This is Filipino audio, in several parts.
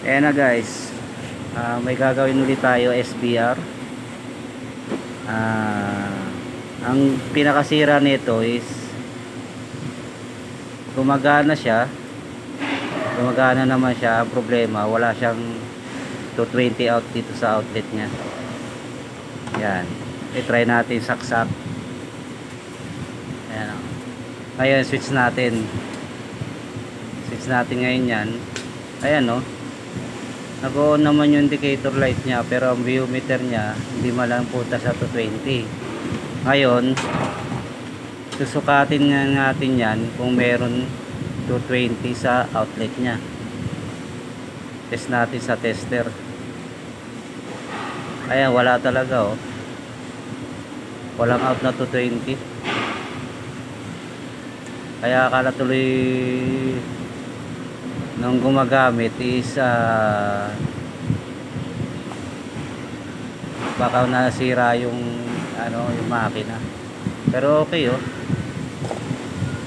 Ayan na guys, may gagawin ulit tayo SBR. Ang pinakasira nito is gumagana siya, gumagana naman siya. Ang problema, wala siyang 220 out dito sa outlet nya. Yan, i-try natin saksak. Ayan o. Ngayon switch natin ngayon yan. Ayan o, nag-on naman yung indicator light nya, pero ang biometer nya hindi malang punta sa 220. Ngayon susukatin nga natin yan kung meron 220 sa outlet nya. Test natin sa tester. Ayan, wala talaga oh, walang out na 220. Kaya akala tuloy nung gumagamit is baka nasira yung yung makina. Pero okay oh,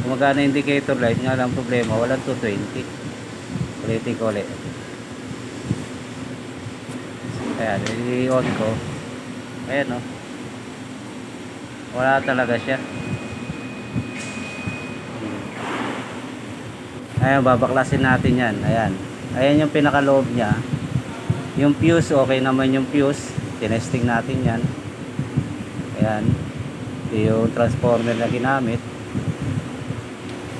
gumagana indicator light. Nga lang problema, walang 220. Ulitin ko ulit. Ayan, i-on ko. Ayan oh, wala talaga siya. Ayan, babaklasin natin yan. Ayan, ayan yung pinakaloob nya. Yung fuse, okay naman yung fuse. Tinesting natin yan. Ayan, yung transformer na ginamit.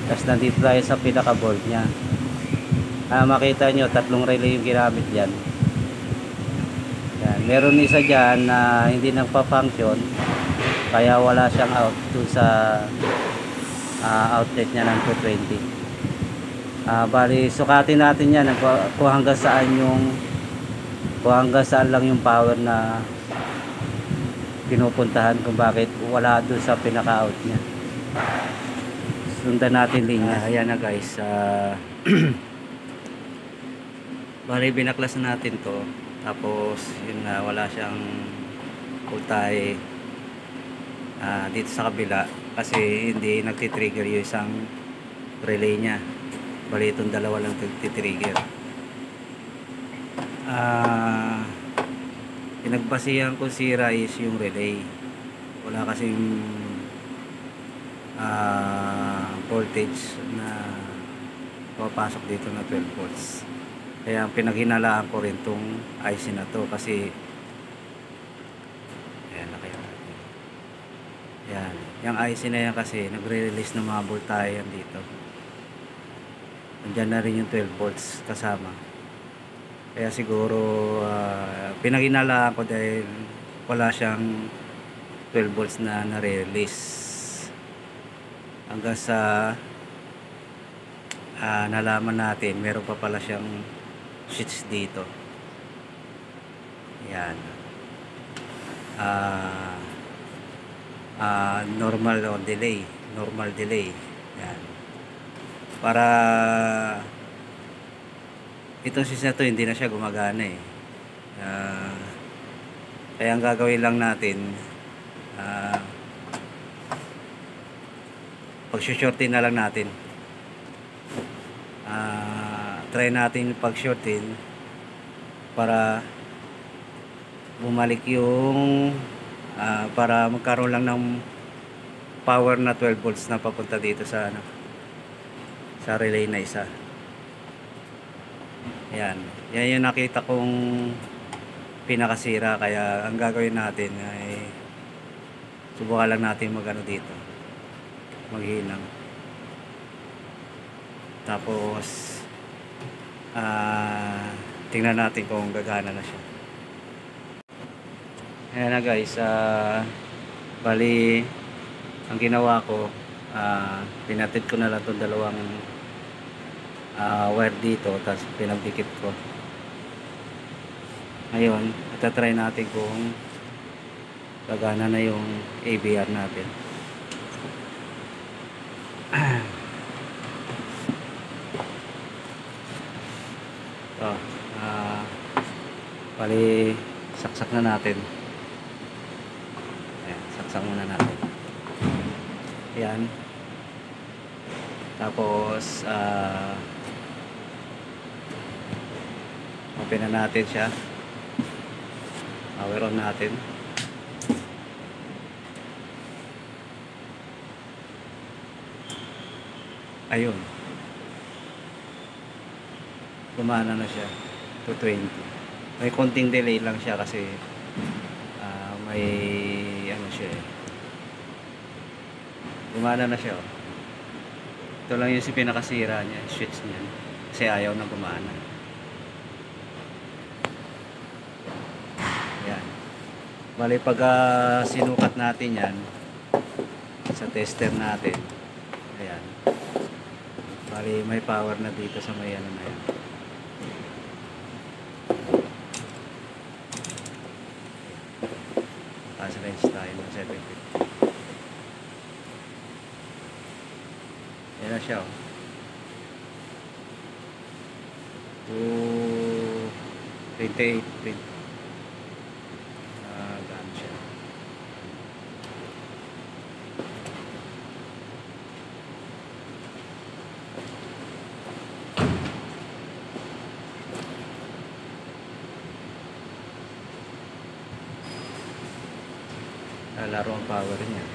Tapos nandito tayo sa pinaka-board nya. Makita nyo, tatlong relay yung ginamit dyan. Ayan, meron isa dyan na hindi nagpa-function, kaya wala siyang out dun sa outlet nya ng 220. Bali sukatin natin yan kung hanggang saan lang yung power na pinupuntahan, kung bakit wala doon sa pinaka out nya. Sundan natin linya. Ayan na guys, bali binaklas na natin to. Tapos yun na, wala siyang voltahe dito sa kabila kasi hindi nagtitrigger yung isang relay nya. Bali itong dalawa lang titrigger. Pinagbasihan ko sira is yung relay. Wala kasing voltage na papasok dito na 12 volts. Kaya pinaghinalaan ko rin tong IC na to kasi ayan na kaya. Yan, yung IC na yan kasi nagre-release ng mga voltahe yan dito. Andyan na rin yung 12 volts kasama. Kaya siguro pinaghinalaan ko dahil wala siyang 12 volts na nare-release. Hanggang sa nalaman natin meron pa pala siyang switch dito. Yan, normal o delay, normal delay. Yan, para itong switch na to hindi na siya gumagana eh. Kaya ang gagawin lang natin, pag-shortin na lang natin. Try natin pag-shortin para bumalik yung para magkaroon lang ng power na 12 volts na papunta dito sa sa relay na isa. Ayan, yan yung nakita kong pinakasira. Kaya ang gagawin natin ay subukan lang natin magano dito, maghinang. Tapos tingnan natin kung gagana na siya. Ayan na guys, bali ang ginawa ko, pinatid ko na lang itong dalawang wire dito, tapos pinagdikit ko. Ngayon itatry natin kung gagana na yung ABR natin. Bali saksak na natin. Ayan, saksak muna natin. Ayan, tapos open na natin siya, power on natin. Ayun, gumana na siya, 220. May konting delay lang siya kasi may ano siya eh. Gumana na siya, oh. Ito lang yung pinakasira niya, switch niya, kasi ayaw na gumana. Ayan, bali pag sinukat natin yan sa tester natin, ayan, bali may power na dito sa may ano na yan. Pass range tayo ng 750. Ayan na siya, oh. 228 pin. Gaan siya. Lalaro ang power niya.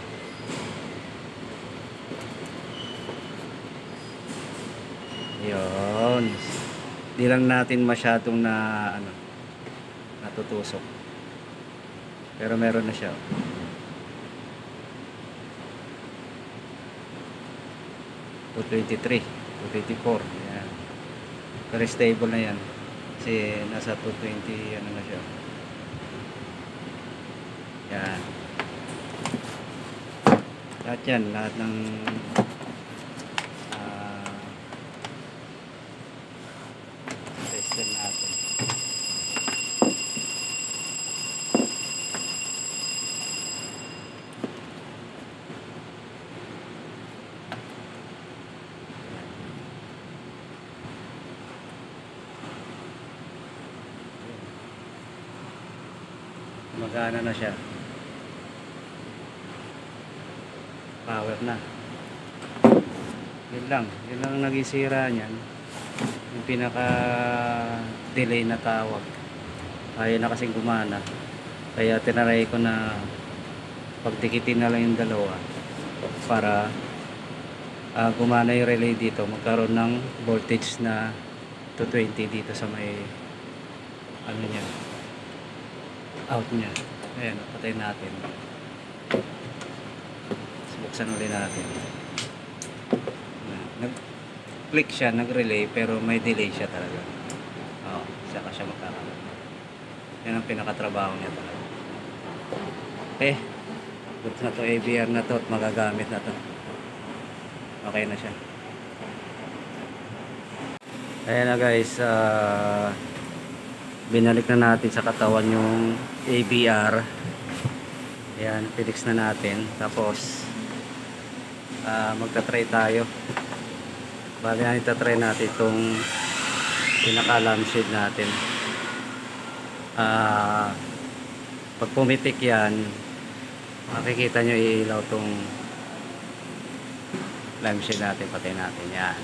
Yun. Di lang natin masyadong natutusok. Pero meron na siya. 223, 224. Yan. Pero stable na yan. Kasi nasa 220 ano na siya. Yan. Lahat yan, lahat ng tester natin. Magana na siya. Power na. Yun lang ang naging sira niyan, yung pinaka delay na tawag. Ayaw na kasing gumana, kaya tinaray ko na pagdikitin na lang yung dalawa para gumana yung relay dito, magkaroon ng voltage na 220 dito sa may ano niya, out niya. Ayan, patay natin. Buksan ulit natin. Nag-click siya, nag-relay, pero may delay siya talaga. Oo, saka siya magkakaroon. Yan ang pinakatrabaho niya talaga. Okay, good na to, ABR na to at magagamit na to. Okay na siya. Ayan na guys, binalik na natin sa katawan yung ABR. Ayan, pinix na natin. Tapos magta-try tayo. Bali na itatry natin itong pinaka-lampshade natin. Pag pumitik yan, makikita nyo iilaw itong lampshade natin. Patay natin yan.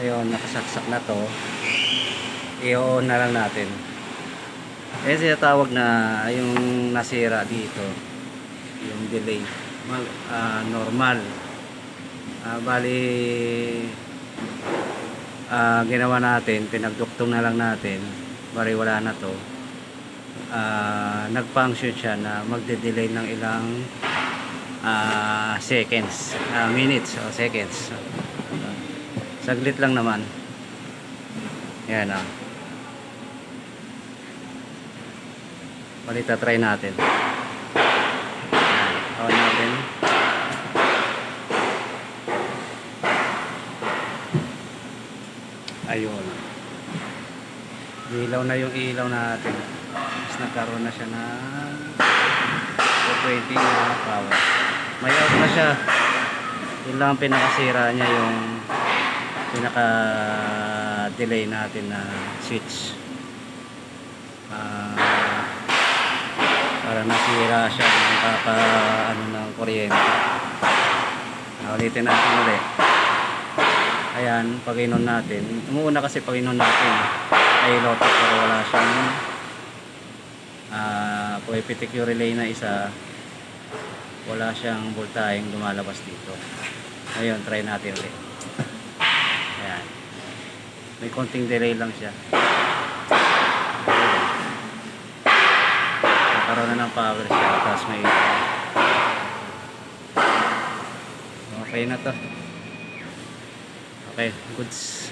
Ayun, nakasaksak na to. I-on na lang natin. Sinatawag na yung nasira dito, yung delay normal. Bali ginawa natin, pinagduktong na lang natin. Bali wala na to. Nag-function siya na magde-delay ng ilang seconds, minutes o seconds. Saglit lang naman. Yan ah. Bali try natin. On natin. Ayun. Ilaw na yung ilaw natin. Tapos nagkaroon na siya ng 220 na power. May out na siya. Yun lang ang pinakasira niya, yung pinaka delay natin na switch. Para nasira siya ng ano ng kuryente. Ulitin natin ulit. Ayan, pag inon natin, umuuna kasi pag inon natin ay lotok pero wala siyang puipitik yung relay na isa, wala siyang voltaheng lumalabas dito. Ngayon try natin ulit. Ayan, may konting delay lang siya, nagkaroon na ng power siya, tapos may okay na to. Okay, goods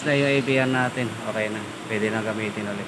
na yung ABR natin. Okay na, pwede na gamitin ulit.